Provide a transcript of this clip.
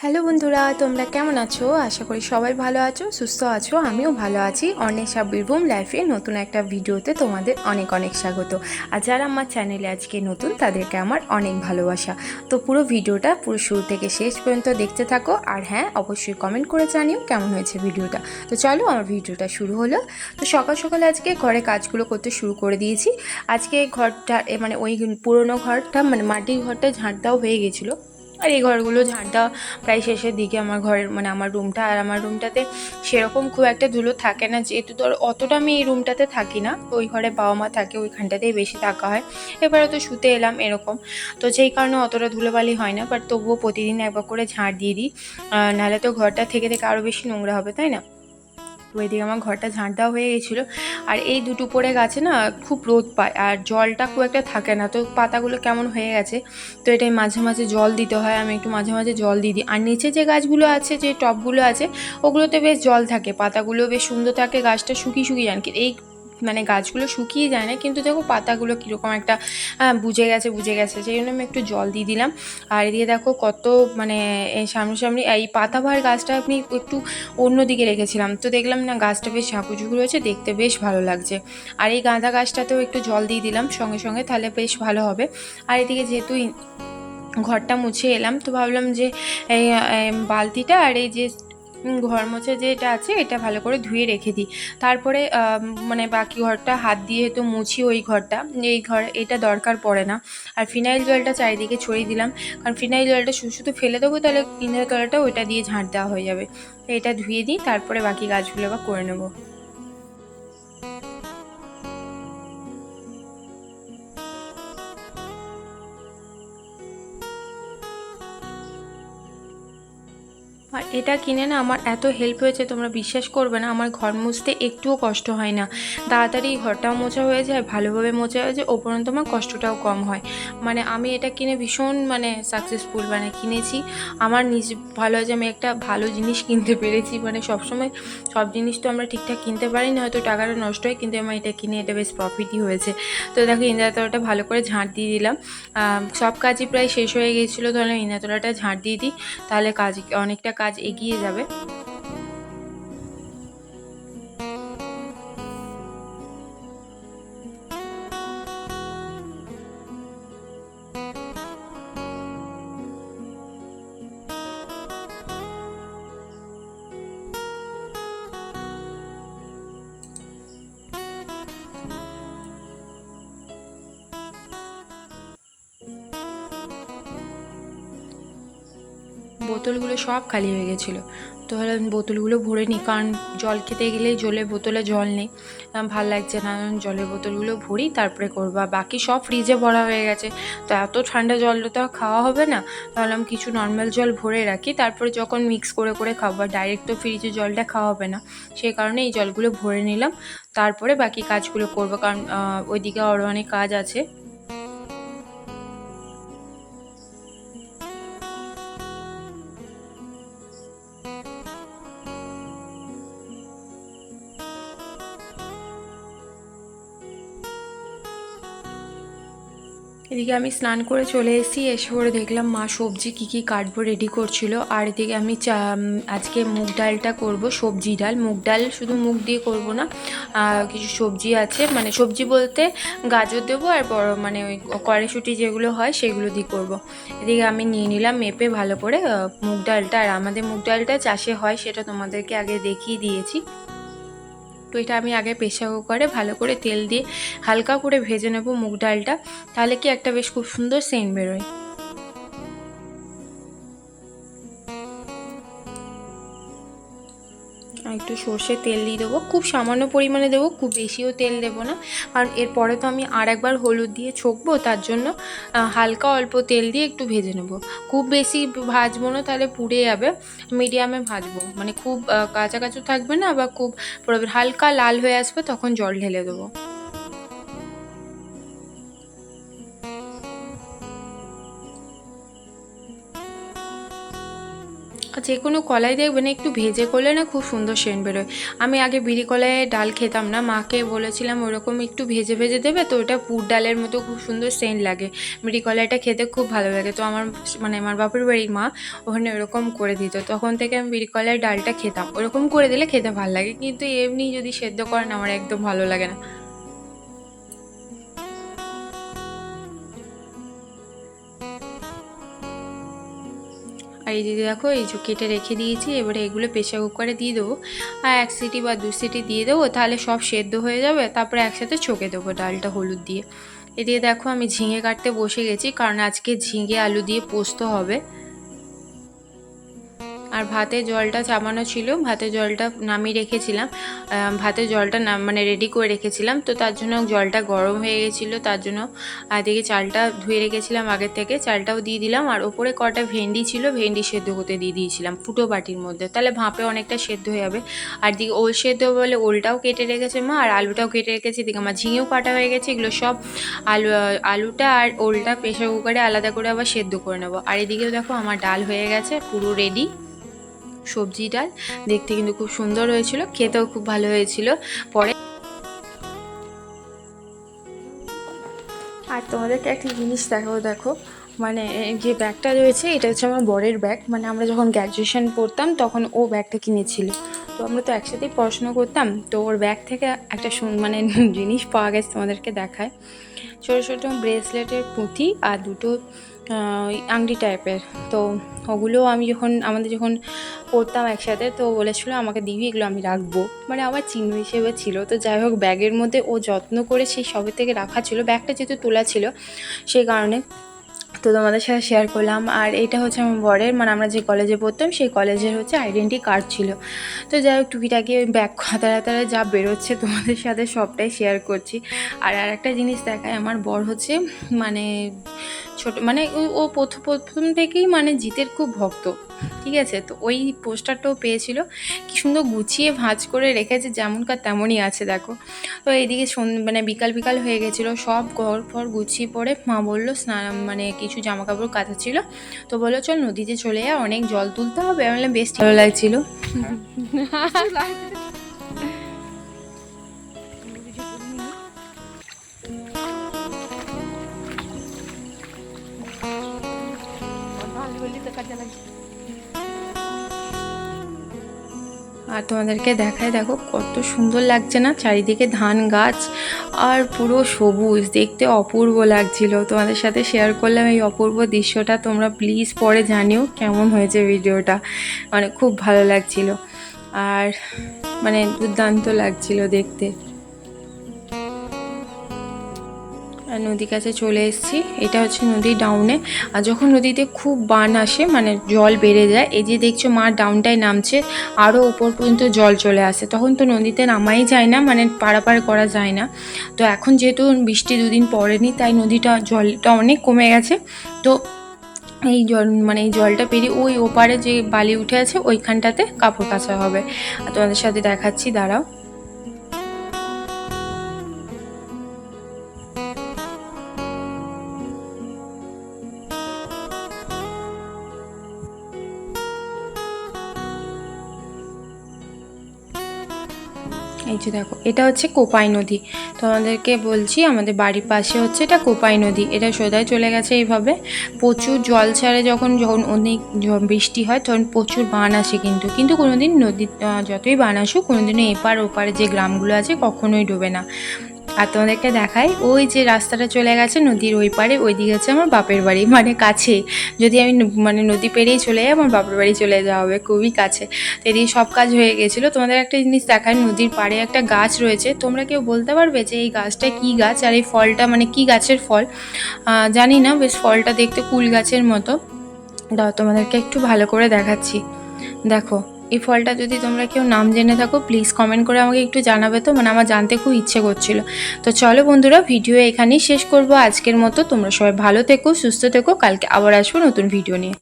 Hello বন্ধুরা, তোমরা কেমন আছো? আশা করি সবাই ভালো আছো, সুস্থ আছো। আমিও ভালো আছি। অর্ণেশা বীরভূম লাইফে নতুন একটা ভিডিওতে তোমাদের অনেক অনেক স্বাগত। আর যারা আমার চ্যানেলে আজকে নতুন, তাদেরকে আমার অনেক ভালোবাসা। তো পুরো ভিডিওটা পুরো শুরু থেকে শেষ পর্যন্ত দেখতে থাকো। আর হ্যাঁ, অবশ্যই কমেন্ট করে জানিও কেমন হয়েছে ভিডিওটা। তো চলো, আমার ভিডিওটা শুরু হলো। তো সকাল সকাল আজকে ঘরে কাজগুলো করতে শুরু করে দিয়েছি। আজকে ঘরটা মানে ওই পুরোনো ঘরটা, মানে মাটির ঘরটা ঝাঁট দেওয়া হয়ে গেছিলো। আর এই ঘরগুলো ঝাঁট দেওয়া প্রায় শেষের দিকে। আমার ঘরের মানে আমার রুমটা, আর আমার রুমটাতে সেরকম খুব একটা ধুলো থাকে না, যেহেতু ধর অতটা আমি এই রুমটাতে থাকি না। ওই ঘরে বাবা মা থাকে, ওইখানটাতেই বেশি থাকা হয়। এবারে তো শুতে এলাম এরকম, তো যেই কারণে অতটা ধুলোবালি হয় না। বাট তবুও প্রতিদিন একবার করে ঝাঁট দিয়ে দিই, নাহলে তো ঘরটা থেকে থেকে আরও বেশি নোংরা হবে, তাই না? তো এদিকে আমার ঘরটা ঝাঁট দেওয়া হয়ে গেছিলো। আর এই দুটো পরে গাছে না খুব রোদ পায়, আর জলটা খুব একটা থাকে না, তো পাতাগুলো কেমন হয়ে গেছে। তো এটাই মাঝে মাঝে জল দিতে হয়, আমি একটু মাঝে মাঝে জল দিয়ে দিই। আর নিচে যে গাছগুলো আছে, যে টবগুলো আছে, ওগুলোতে বেশ জল থাকে, পাতাগুলো বেশ সুন্দর থাকে। গাছটা শুকিয়ে শুকিয়ে যান, এই মানে গাছগুলো শুকিয়ে যায় না, কিন্তু দেখো পাতাগুলো কীরকম একটা বুঝে গেছে, সেই জন্য আমি একটু জল দিয়ে দিলাম। আর এদিকে দেখো কত মানে সামনাসামনি এই পাতাবাহার গাছটা আমি একটু অন্যদিকে রেখেছিলাম, তো দেখলাম না গাছটা বেশ ঝাঁকুঝুঁকু রয়েছে, দেখতে বেশ ভালো লাগছে। আর এই গাঁদা গাছটাতেও একটু জল দিয়ে দিলাম সঙ্গে সঙ্গে, তাহলে বেশ ভালো হবে। আর এদিকে যেহেতু ঘরটা মুছে এলাম, তো ভাবলাম যে এই বালতিটা আর এই যে ঘর মোছা যেটা আছে, এটা ভালো করে ধুয়ে রেখে দিই। তারপরে মানে বাকি ঘরটা হাত দিয়ে তো মুছি, ওই ঘরটা, এই ঘর এটা দরকার পড়ে না। আর ফিনাইল জলটা চারিদিকে ছড়িয়ে দিলাম, কারণ ফিনাইল জলটা শুধু শুধু ফেলে দেবো, তাহলে ইনার তলাটা ওইটা দিয়ে ঝাঁট দেওয়া হয়ে যাবে। তো এটা ধুয়ে দিই, তারপরে বাকি কাজগুলো আবার করে নেবো। আর এটা কিনে না আমার এত হেল্প হয়েছে, তোমরা বিশ্বাস করবে না। আমার ঘর মুছতে একটুও কষ্ট হয় না, তাড়াতাড়ি ঘরটাও মোছা হয়ে যায়, ভালোভাবে মোছা হয়ে যায়, উপরন্ত আমার কষ্টটাও কম হয়। মানে আমি এটা কিনে ভীষণ মানে সাকসেসফুল, মানে কিনেছি আমার নিজে ভালো হয়েছে, আমি একটা ভালো জিনিস কিনতে পেরেছি। মানে সবসময় সব জিনিস তো আমরা ঠিকঠাক কিনতে পারি না, হয়তো টাকাটা নষ্ট হয়, কিন্তু আমার এটা কিনে এটা বেশ প্রফিটই হয়েছে। তো দেখো ইন্দ্রাতলাটা ভালো করে ঝাঁট দিয়ে দিলাম। সব কাজই প্রায় শেষ হয়ে গিয়েছিলো, তাহলে ইন্দ্রাতলাটা ঝাঁট দিয়ে দিই, তাহলে অনেকটা কাজ এগিয়ে যাবে। বোতলগুলো সব খালি হয়ে গেছিলো, তো ভাবলাম বোতলগুলো ভরে নিই, কারণ জল খেতে গেলেই জলের বোতলে জল নেই, ভাল লাগছে না, জলের বোতলগুলো ভরি তারপরে করবো। আর বাকি সব ফ্রিজে ভরা হয়ে গেছে, তো এত ঠান্ডা জলটা তো খাওয়া হবে না। ভাবলাম কিছু নর্মাল জল ভরে রাখি, তারপরে যখন মিক্স করে করে খাবো। ডাইরেক্ট তো ফ্রিজে জলটা খাওয়া হবে না, সেই কারণে এই জলগুলো ভরে নিলাম, তারপরে বাকি কাজগুলো করবো, কারণ ওইদিকে আরও অনেক কাজ আছে। এদিকে আমি স্নান করে চলে এসেছি, এসে পরে দেখলাম মা সবজি কী কী কাটবো রেডি করছিল। আর এদিকে আমি আজকে মুগ ডালটা করব, সবজি ডাল। মুগ ডাল শুধু মুগ দিয়ে করব না, কিছু সবজি আছে, মানে সবজি বলতে গাজর দেবো, আর বড় মানে ওই কড়াইশুঁটি যেগুলো হয় সেগুলো দিয়ে করব। এদিকে আমি নিয়ে নিলাম মেপে ভালো করে মুগ ডালটা। আর আমাদের মুগ ডালটা চাষে হয়, সেটা তোমাদেরকে আগে দেখিয়ে দিয়েছি। তো এটা আমি আগে প্রেসার কুকারে ভালো করে তেল দিয়ে হালকা করে ভেজে নেব মুগ ডালটা, তাহলে কি একটা বেশ খুব সুন্দর সেন্ট বেরোয়। আর একটু সর্ষের তেল দিয়ে দেবো, খুব সামান্য পরিমাণে দেবো, খুব বেশিও তেল দেবো না, কারণ এরপরে তো আমি আর একবার হলুদ দিয়ে ছকবো, তার জন্য হালকা অল্প তেল দিয়ে একটু ভেজে নেবো। খুব বেশি ভাজবো না, তাহলে পুড়ে যাবে। মিডিয়ামে ভাজবো, মানে খুব কাঁচা কাঁচা থাকবে না, আবার খুব হালকা লাল হয়ে আসবে, তখন জল ঢেলে দেবো। যে কোনো কলাই দেখবেন একটু ভেজে করলে না খুব সুন্দর সেন্ট বেরোয়। আমি আগে বিড়ি কলাইয়ের ডাল খেতাম না, মাকে বলেছিলাম ওরকম একটু ভেজে ভেজে দেবে, তো ওটা পুর ডালের মতো খুব সুন্দর সেন্ট লাগে, বিড়ি কলাইটা খেতে খুব ভালো লাগে। তো আমার বাপের বাড়ির মা ওখানে ওরকম করে দিত, তখন থেকে আমি বিড়ি কলাইয়ের ডালটা খেতাম। ওরকম করে দিলে খেতে ভালো লাগে, কিন্তু এমনি যদি সেদ্ধ করেন আমার একদম ভালো লাগে না। আর এই দিদি দেখো এই যে কেটে রেখে দিয়েছি, এবারে এগুলো প্রেসার কুকারে দিয়ে দেবো, আর 1 সিটি বা 2 সিটি দিয়ে দেবো, তাহলে সব সেদ্ধ হয়ে যাবে। তারপরে একসাথে ছকে দেবো ডালটা হলুদ দিয়ে। এদিকে দেখো আমি ঝিঙে কাটতে বসে গেছি, কারণ আজকে ঝিঙে আলু দিয়ে পোস্ত হবে। আর ভাতের জলটা চাপানো ছিল, ভাতের জলটা নামিয়ে রেখেছিলাম, ভাতের জলটা মানে রেডি করে রেখেছিলাম, তো তার জন্য জলটা গরম হয়ে গেছিলো, তার জন্য এদিকে চালটা ধুয়ে রেখেছিলাম আগের থেকে, চালটাও দিয়ে দিলাম। আর ওপরে কটা ভেন্ডি ছিল, ভেন্ডি সেদ্ধ করতে দিয়ে দিয়েছিলাম ফুটো বাটির মধ্যে, তাহলে ভাপে অনেকটা সেদ্ধ হয়ে যাবে। আর দিকে ওল সেদ্ধ বলে ওলটাও কেটে রেখেছে মা, আর আলুটাও কেটে রেখেছে, এদিকে আমার ঝিঙেও কাটা হয়ে গেছে। এগুলো সব আলুটা আর ওলটা প্রেসার কুকারে আলাদা করে আবার সেদ্ধ করে নেবো। আর এদিকেও দেখো আমার ডাল হয়ে গেছে পুরো রেডি, সবজি ডাল, দেখতে কিন্তু খুব সুন্দর হয়েছিল, খেতেও খুব ভালো হয়েছিল। পরে আর তোমাদেরকে একটা জিনিস দেখাবো, দেখো মানে যে ব্যাগটা রয়েছে এটা হচ্ছে আমার বরের ব্যাগ, মানে আমরা যখন গ্র্যাজুয়েশন পড়তাম তখন ও ব্যাগটা কিনেছিল, তো আমরা তো একসাথেই পড়াশোনা করতাম, তো ওর ব্যাগ থেকে একটা মানে জিনিস পাওয়া গেছে, তোমাদেরকে দেখায়। ছোটো ছোটো ব্রেসলেটের পুঁথি আর দুটো আংটি টাইপের, তো ওগুলো আমি আমাদের যখন পড়তাম একসাথে, তো বলেছিলো আমাকে দিবি, এগুলো আমি রাখবো, মানে আমার চিহ্ন হিসেবে ছিল। তো যাই হোক ব্যাগের মধ্যে ও যত্ন করে সেই সবে থেকে রাখা ছিল, ব্যাগটা যেহেতু তোলা ছিল সেই কারণে, তো তোমাদের সাথে শেয়ার করলাম। আর এটা হচ্ছে আমার বরের, মানে আমরা যে কলেজে পড়তাম সেই কলেজের হচ্ছে আইডেন্টি কার্ড ছিল। তো যাই হোক টুকিটাকি ওই ব্যাগ হাতারে যা বেরোচ্ছে তোমাদের সাথে সবটাই শেয়ার করছি। আর একটা জিনিস দেখায়, আমার বর হচ্ছে মানে মানে ও প্রথম থেকেই মানে জিতের খুব ভক্ত, ঠিক আছে। তো ওই পোস্টারটাও পেয়েছিল, কি সুন্দর গুছিয়ে ভাঁজ করে রেখেছে, যেমনকার তেমনই আছে দেখো। তো এইদিকে মানে বিকাল হয়ে গেছিলো, সব ঘর ফর গুছিয়ে পড়ে মা বললো স্নান মানে কিছু জামা কাপড় কাচা ছিল, তো বললো চল নদীতে চলে যা, অনেক জল তুলতে হবে। আমি বললাম বেশ ভালো লাগছিল। আর তোমাদেরকে দেখায়, দেখো কত সুন্দর লাগছে না, চারিদিকে ধান গাছ আর পুরো সবুজ, দেখতে অপূর্ব লাগছিল। তোমাদের সাথে শেয়ার করলাম এই অপূর্ব দৃশ্যটা, তোমরা প্লিজ পরে জানিও কেমন হয়েছে ভিডিওটা, মানে খুব ভালো লাগছিল আর মানে দুর্দান্ত লাগছিল দেখতে। নদীর কাছে চলে এসেছি, এটা হচ্ছে নদীর ডাউনে। আর যখন নদীতে খুব বান আসে মানে জল বেড়ে যায়, এই যে দেখছো মা ডাউনটায় নামছে, আরও উপর পর্যন্ত জল চলে আসে, তখন তো নদীতে নামাই যায় না, মানে পারাপার করা যায় না। তো এখন যেহেতু বৃষ্টি দুদিন পড়েনি, তাই নদীটা জলটা অনেক কমে গেছে। তো এই মানে এই জলটা পেরিয়ে ওই ওপারে যে বালি উঠে আছে ওইখানটাতে কাপড় কাচা হবে। আর তোমাদের সাথে দেখাচ্ছি, দাঁড়াও। এই যে দেখো এটা হচ্ছে কোপাই নদী, তোমাদেরকে বলছি আমাদের বাড়ির পাশে হচ্ছে এটা কোপাই নদী, এটা সোজাই চলে গেছে এইভাবে। প্রচুর জল ছাড়ে, যখন অনেক বৃষ্টি হয় তখন প্রচুর বান আসে, কিন্তু কোনোদিন নদী যতই বান আসুক কোনোদিনও এপার ওপারে যে গ্রামগুলো আছে কখনোই ডোবে না। আর তোমাদেরকে দেখাই, ওই যে রাস্তাটা চলে গেছে নদীর ওই পারে, ওই দিকে হচ্ছে আমার বাপের বাড়ি, মানে কাছে, যদি আমি মানে নদী পেরিয়ে চলে যাই আমার বাপের বাড়ি চলে যাওয়া হবে, খুবই কাছে। তো এদিকে সব কাজ হয়ে গেছিলো। তোমাদের একটা জিনিস দেখায়, নদীর পাড়ে একটা গাছ রয়েছে, তোমরা কেউ বলতে পারবে যে এই গাছটা কী গাছ আর এই ফলটা মানে কী গাছের ফল? জানি না, বেশ ফলটা দেখতে কুল গাছের মতো। দাও তোমাদেরকে একটু ভালো করে দেখাচ্ছি, দেখো এই ফলটা যদি তোমরা কেউ নাম জেনে থাকো প্লিজ কমেন্ট করে আমাকে একটু জানাবে, তো মানে আমার জানতে খুব ইচ্ছে করছিল। তো চলো বন্ধুরা, ভিডিও এখানেই শেষ করব আজকের মতো। তোমরা সবাই ভালো থেকো, সুস্থ থেকো, কালকে আবার আসবো নতুন ভিডিও নিয়ে।